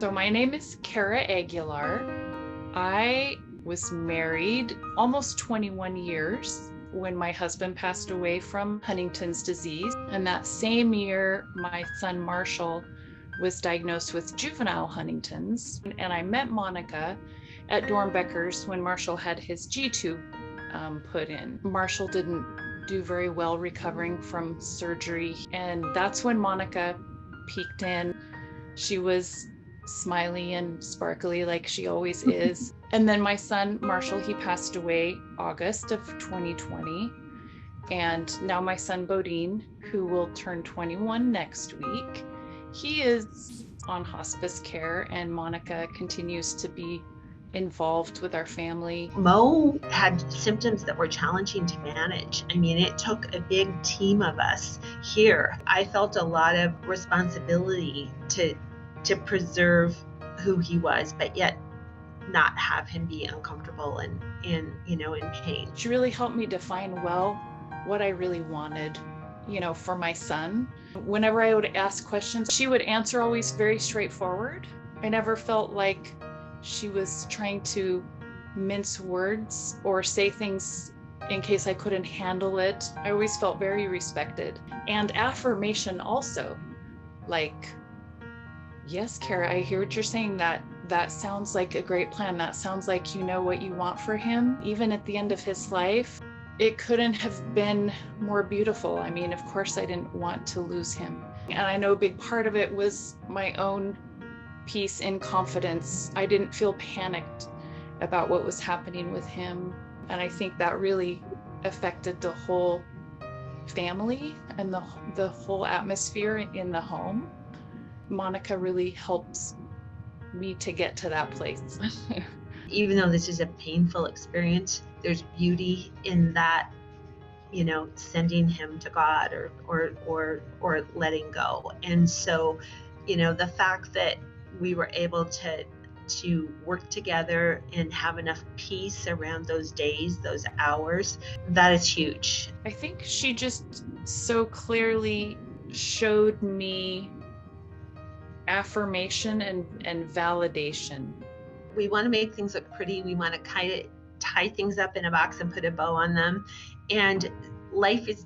So my name is Kara Aguilar. I was married almost 21 years when my husband passed away from Huntington's disease. And that same year, my son Marshall was diagnosed with juvenile Huntington's. And I met Monica at Dornbecker's when Marshall had his G-tube put in. Marshall didn't do very well recovering from surgery. And that's when Monica peeked in. She was smiley and sparkly like she always is. And then my son, Marshall, he passed away August of 2020. And now my son, Bodine, who will turn 21 next week, he is on hospice care, and Monica continues to be involved with our family. Mo had symptoms that were challenging to manage. I mean, it took a big team of us here. I felt a lot of responsibility to preserve who he was, but yet not have him be uncomfortable and in pain. She really helped me define well what I really wanted, for my son. Whenever I would ask questions, she would answer always very straightforward. I never felt like she was trying to mince words or say things in case I couldn't handle it. I always felt very respected. And affirmation also, like, yes, Kara, I hear what you're saying. That sounds like a great plan. That sounds like you know what you want for him. Even at the end of his life, it couldn't have been more beautiful. I mean, of course, I didn't want to lose him. And I know a big part of it was my own peace and confidence. I didn't feel panicked about what was happening with him. And I think that really affected the whole family and the whole atmosphere in the home. Monica really helps me to get to that place. Even though this is a painful experience, there's beauty in that, sending him to God or letting go. And so, the fact that we were able to work together and have enough peace around those days, those hours, that is huge. I think she just so clearly showed me affirmation and validation. We want to make things look pretty. We want to kind of tie things up in a box and put a bow on them. And life is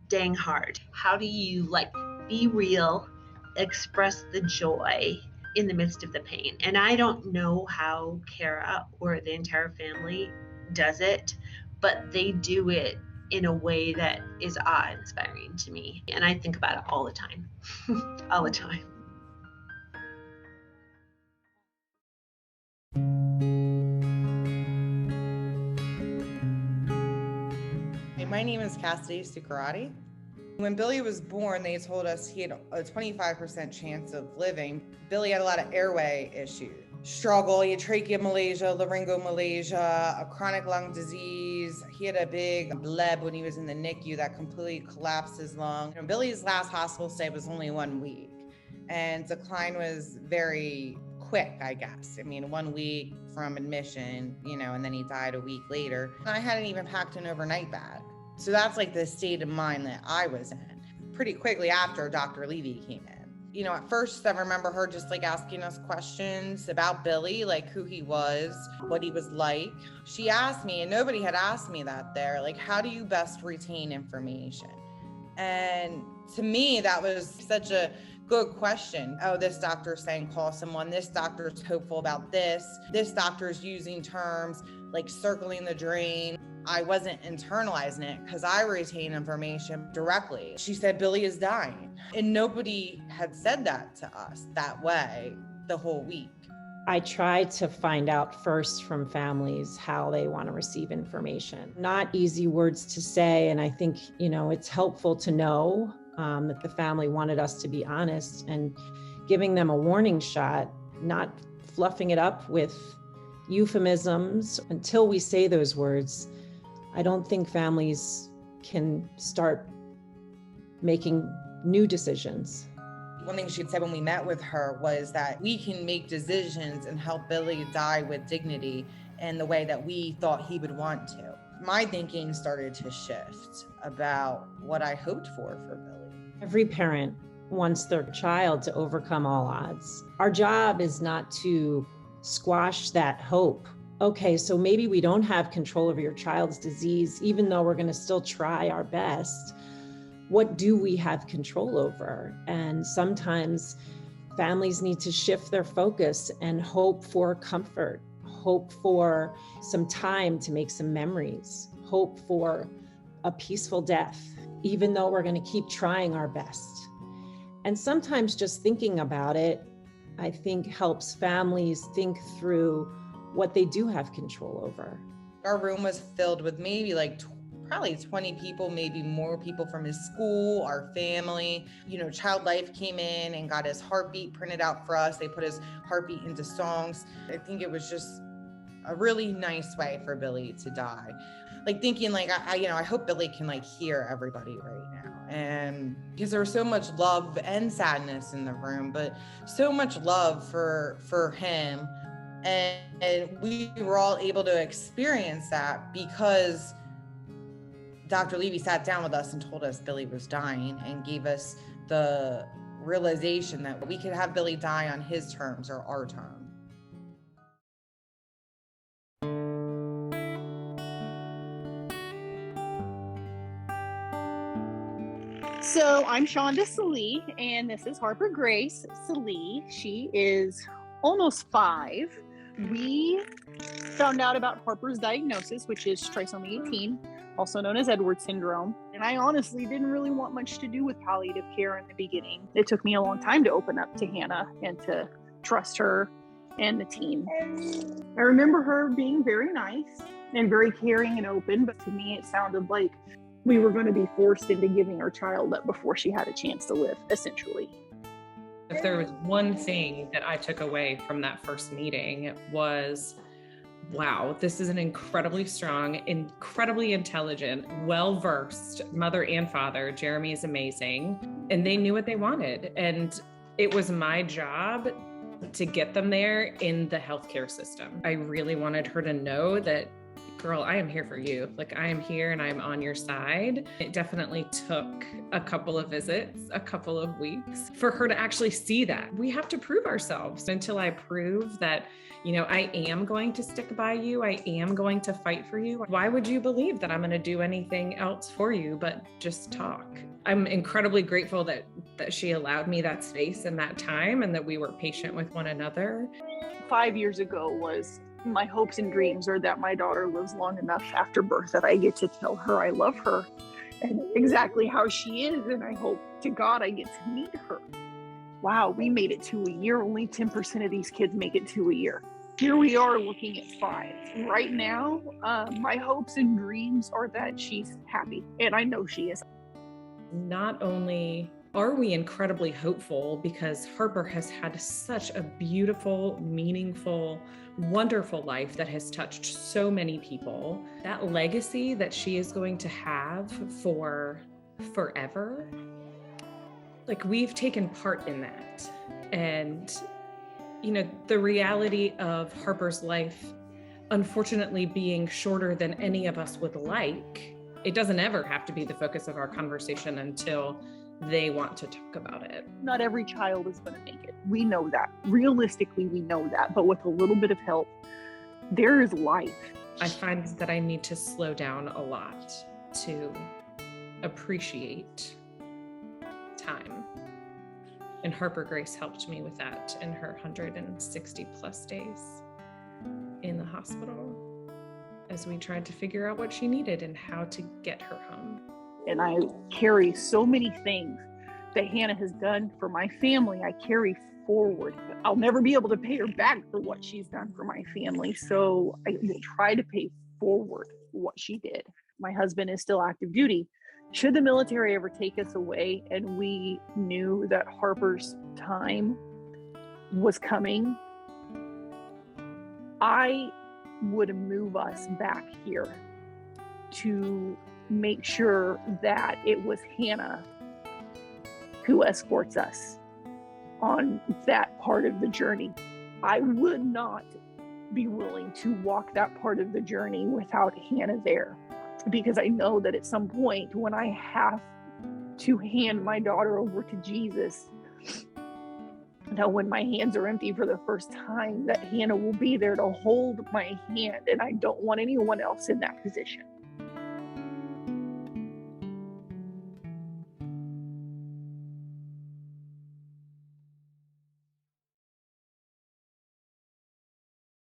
dang hard. How do you be real, express the joy in the midst of the pain? And I don't know how Kara or the entire family does it, but they do it in a way that is awe-inspiring to me. And I think about it all the time, all the time. My name is Cassidy Sukarati. When Billy was born, they told us he had a 25% chance of living. Billy had a lot of airway issues. Struggle, he had tracheomalacia, laryngomalacia, a chronic lung disease. He had a big bleb when he was in the NICU that completely collapsed his lung. Billy's last hospital stay was only 1 week, and decline was very quick, I guess. I mean, 1 week from admission, and then he died a week later. I hadn't even packed an overnight bag. So that's the state of mind that I was in. Pretty quickly after Dr. Levy came in. At first I remember her just asking us questions about Billy, who he was, what he was like. She asked me, and nobody had asked me that there, how do you best retain information? And to me, that was such a good question. Oh, this doctor's saying call someone. This doctor's hopeful about this. This doctor's using terms like circling the drain. I wasn't internalizing it because I retain information directly. She said, Billy is dying. And nobody had said that to us that way the whole week. I try to find out first from families how they want to receive information. Not easy words to say. And I think, it's helpful to know that the family wanted us to be honest and giving them a warning shot, not fluffing it up with euphemisms. Until we say those words, I don't think families can start making new decisions. One thing she'd said when we met with her was that we can make decisions and help Billy die with dignity in the way that we thought he would want to. My thinking started to shift about what I hoped for Billy. Every parent wants their child to overcome all odds. Our job is not to squash that hope. Okay, so maybe we don't have control over your child's disease, even though we're going to still try our best. What do we have control over? And sometimes families need to shift their focus and hope for comfort, hope for some time to make some memories, hope for a peaceful death, even though we're going to keep trying our best. And sometimes just thinking about it, I think helps families think through what they do have control over. Our room was filled with maybe probably 20 people, maybe more people from his school, our family. Child Life came in and got his heartbeat printed out for us. They put his heartbeat into songs. I think it was just a really nice way for Billy to die. Thinking I hope Billy can hear everybody right now. And because there was so much love and sadness in the room, but so much love for him. And we were all able to experience that because Dr. Levy sat down with us and told us Billy was dying and gave us the realization that we could have Billy die on his terms or our terms. So I'm Shonda Salee, and this is Harper Grace Salee. She is almost 5. We found out about Harper's diagnosis, which is trisomy 18, also known as Edwards syndrome. And I honestly didn't really want much to do with palliative care in the beginning. It took me a long time to open up to Hanna and to trust her and the team. I remember her being very nice and very caring and open, but to me it sounded like we were going to be forced into giving our child up before she had a chance to live, essentially. If there was one thing that I took away from that first meeting, it was, wow, this is an incredibly strong, incredibly intelligent, well-versed mother and father. Jeremy is amazing. And they knew what they wanted. And it was my job to get them there in the healthcare system. I really wanted her to know that, girl, I am here for you. I am here and I'm on your side. It definitely took a couple of visits, a couple of weeks for her to actually see that. We have to prove ourselves. Until I prove that, I am going to stick by you. I am going to fight for you. Why would you believe that I'm going to do anything else for you but just talk? I'm incredibly grateful that she allowed me that space and that time and that we were patient with one another. 5 years ago was my hopes and dreams are that my daughter lives long enough after birth that I get to tell her I love her and exactly how she is. And I hope to God I get to meet her. Wow, we made it to a year. Only 10% of these kids make it to a year. Here we are looking at 5. Right now, my hopes and dreams are that she's happy. And I know she is. Not only are we incredibly hopeful because Harper has had such a beautiful, meaningful, wonderful life that has touched so many people. That legacy that she is going to have for forever, we've taken part in that. And, the reality of Harper's life, unfortunately being shorter than any of us would like, it doesn't ever have to be the focus of our conversation until they want to talk about it. Not every child is going to make it. We know that. Realistically, we know that. But with a little bit of help, there is life. I find that I need to slow down a lot to appreciate time. And Harper Grace helped me with that in her 160 plus days in the hospital as we tried to figure out what she needed and how to get her home. And I carry so many things that Hanna has done for my family. I carry forward. I'll never be able to pay her back for what she's done for my family. So I will try to pay forward what she did. My husband is still active duty. Should the military ever take us away and we knew that Harper's time was coming, I would move us back here to make sure that it was Hanna who escorts us on that part of the journey. I would not be willing to walk that part of the journey without Hanna there, because I know that at some point when I have to hand my daughter over to Jesus. Now, when my hands are empty for the first time, that Hannah will be there to hold my hand, and I don't want anyone else in that position.